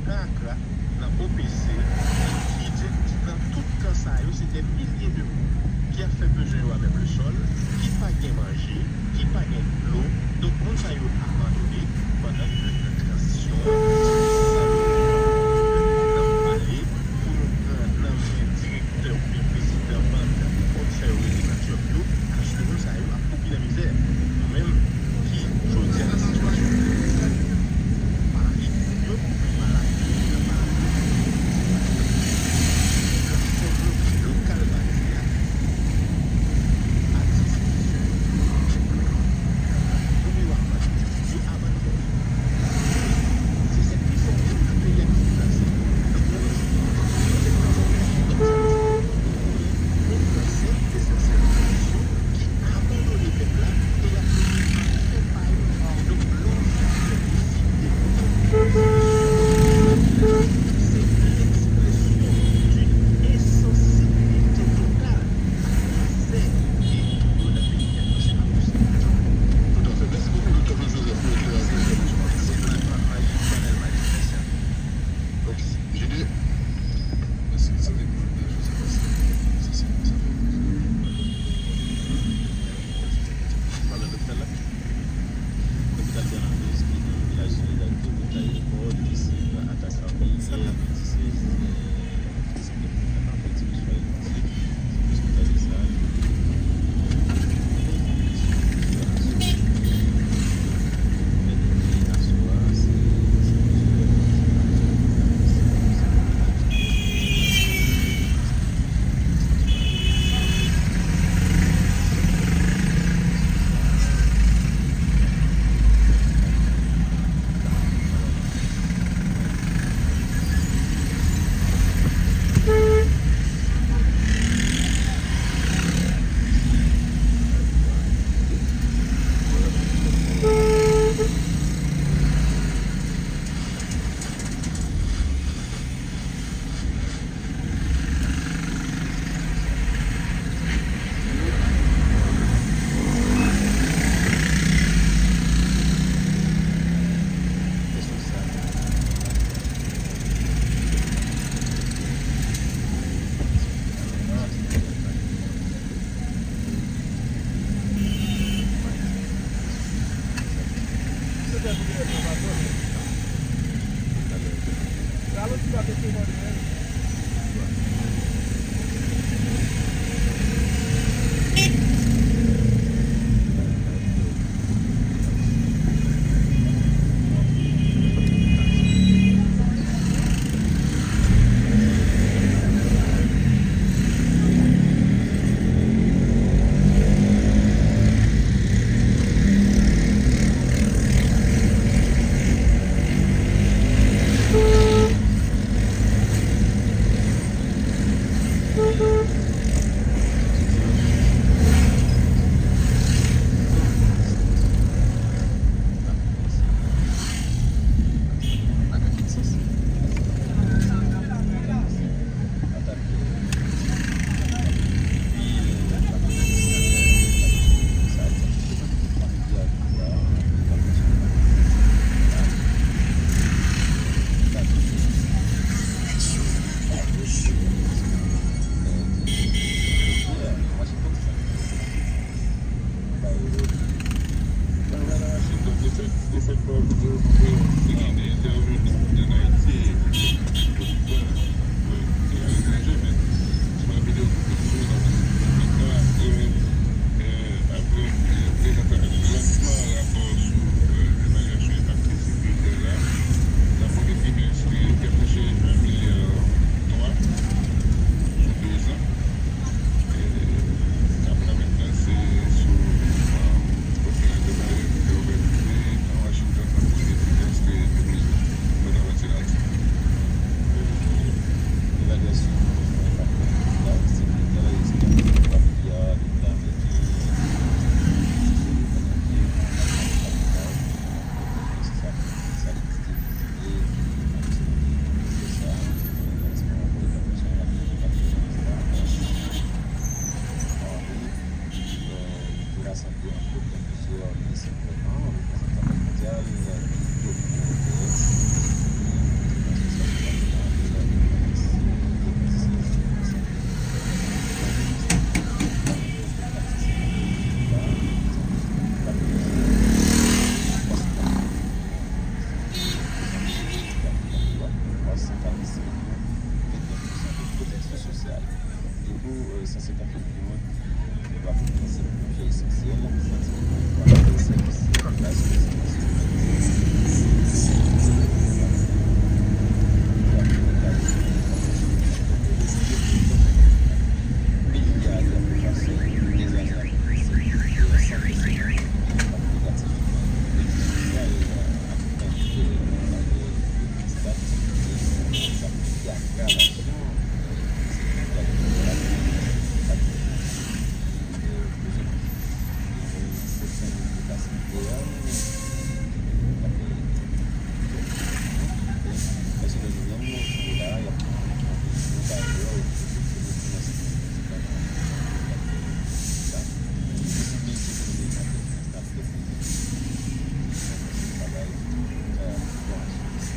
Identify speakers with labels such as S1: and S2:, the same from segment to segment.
S1: dans Accra, dans l'OPC, qui dit dans tout le temps ça, c'est des milliers de monde qui a fait besoin avec le sol, qui n'a pas bien mangé, qui n'a pas bien l'eau. Donc, on a abandonné pendant que la transition, directeur ou bien président banque, on fait une nature bio, parce que nous, ça a beaucoup de misère. Même qui, je dis à la situation, Paris, bio, le calvaire, c'est cette puissance du pays qui est placée.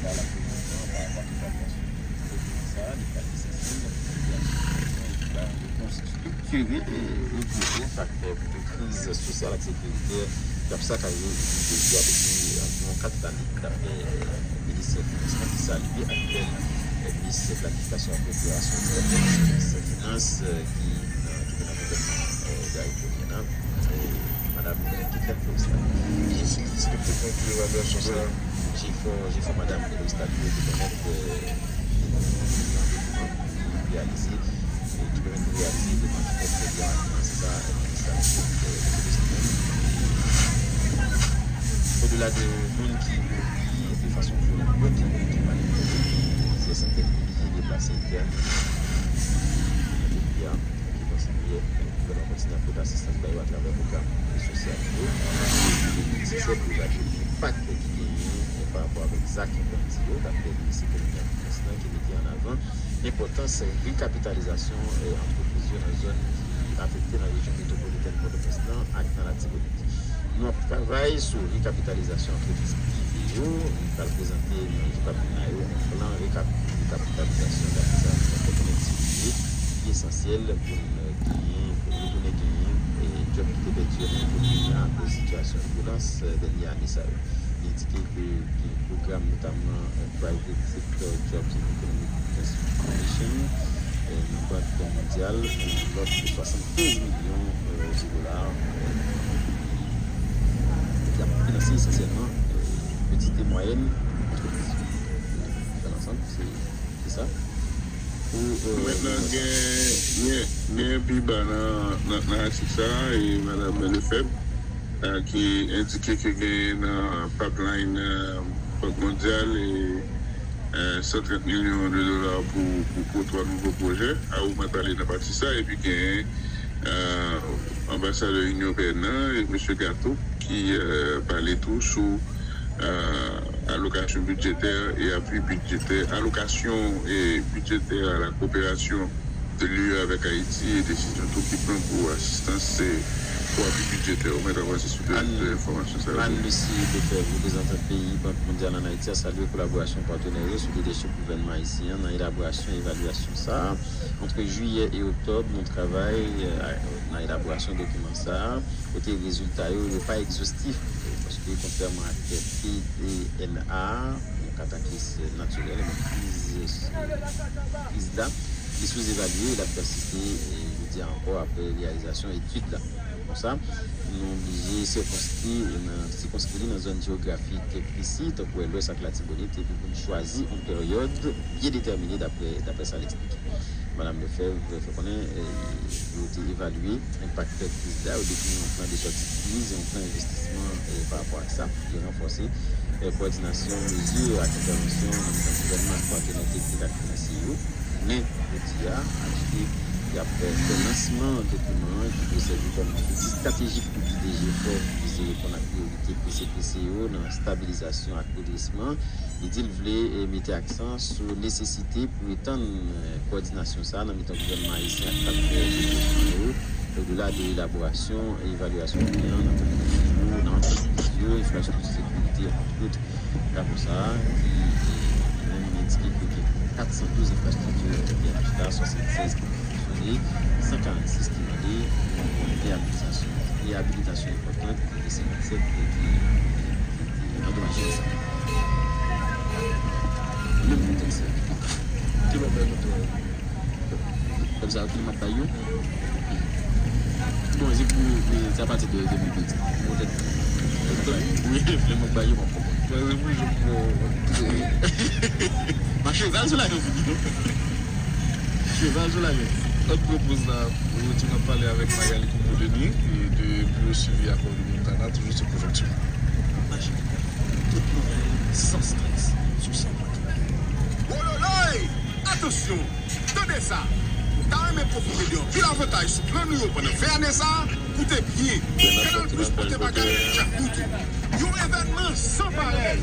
S2: par la présidence, par rapport à l'évaluation de ça, les cas essentiels, structurer le gros facteur de crise sociale et sécuritaire. C'est ça qu'il y a eu environ 4 années d'après le ministre des Finances qui s'est allié actuel ministre de Planification et Coopération des Finances qui est dans le gouvernement Madame Kékène.
S3: Est-ce que tu peux conclure l'évaluation ça?
S2: J'ai fait Madame Kékène de connaître réaliser qui permet de réaliser des quantités de ça au-delà de monde qui de façon violente, qui manipule, c'est certains milliers déplacés internes qui constituent le continent pour l'assistance à travers le programme social. C'est pour l'impact qui est par rapport avec Zach et Benzio, d'après le ministre de l'Économie qui mettait en avant l'importance de recapitalisation entreprise dans la zone affectée dans la région métropolitaine pour le président et dans la Tibonite. Nous travaillons sur la recapitalisation entreprise privée, nous allons présenter un plan de recapitalisation de la collectivité qui est essentiel pour nous donner et job qui est perdu dans la situation de violence dernière année. Il indique que le programme notamment Private Sector Jobs and Economic Transformation dans le Banque mondiale, l'offre de 75 millions de dollars qui a financé essentiellement petites et moyennes entreprises. Dans l'ensemble, c'est ça.
S3: Maintenant, il y a un piba dans l'article et Mme Lefebvre qui indiquait qu'il y a un pipeline Banque mondiale et 130 millions de dollars pour 3 nouveaux projets. À où m'a parlé de partie ça et puis qu'il y a un ambassadeur de l'Union européenne et M. Gatto qui parlait tout sur allocation budgétaire et appui budgétaire, allocation et budgétaire à la coopération de l'UE avec Haïti et décision tout qui prend pour assistance pour appui budgétaire. On met d'avoir ces informations.
S2: Anne-Lucie Lefebvre, représentant pays Banque mondiale en Haïti, a salué la collaboration partenariat sur le leadership gouvernement haïtien dans l'élaboration et l'évaluation ça. Entre juillet et octobre, nous travaillons dans l'élaboration de documents ça. Côté résultat, il n'est pas exhaustif parce que contrairement à PDNA, donc cataclysme naturel, crise là, qui est sous-évalué, la persisté, et je dis encore après réalisation étude là. Pour ça, nous sommes obligés de circonscrire dans une zone géographique précise, pour l'Ouest avec la Tibonite, et puis pour choisir une période bien déterminée d'après ça l'explique. Madame Lefebvre fait connaître, il évaluer l'impact de crise là, au définir un plan de sortie de crise, un plan d'investissement par rapport à ça, et renforcer la coordination, mesures à intervention dans le gouvernement partenaire technique et financier. Mais le TIA a acheté et après le lancement de documents qui peut servir comme outil stratégique pour guider l'effort visé répondre à la priorité PCPCO dans la stabilisation et le redressement. Il voulait mettre l'accent sur la nécessité pour étendre la coordination ça dans le gouvernement haïtien à travers au-delà de l'élaboration et l'évaluation du plan dans l'entreprise, infrastructure sécurité, entre autres. Là pour ça, il indique que 412 infrastructures qui sont achetées, 76 qui fonctionnent, 146 qui vendent, une réhabilitation importante qui est 57 qui endommagée ça. Même contexte. Qui va faire comme ça, qui m'a payé. Bon, c'est pour à partir de 2008. Oui, je m'a payé mon propre. Ma cheval sur la gueule. Cheval sur la gueule.
S3: On propose là, tu vas parler avec Magali Koumoudeni et de bureau suivi à Port de Montana, toujours ce conjoncture.
S4: Toute nouvelle, sans stress, sur ça.
S5: Oh là attention, tenez ça. T'as même profité de tout l'avantage sur plan nous pendant 20 années ça, coûtez bien. Canal Plus pour tes bagages, chaque goutte. Un événement sans pareil.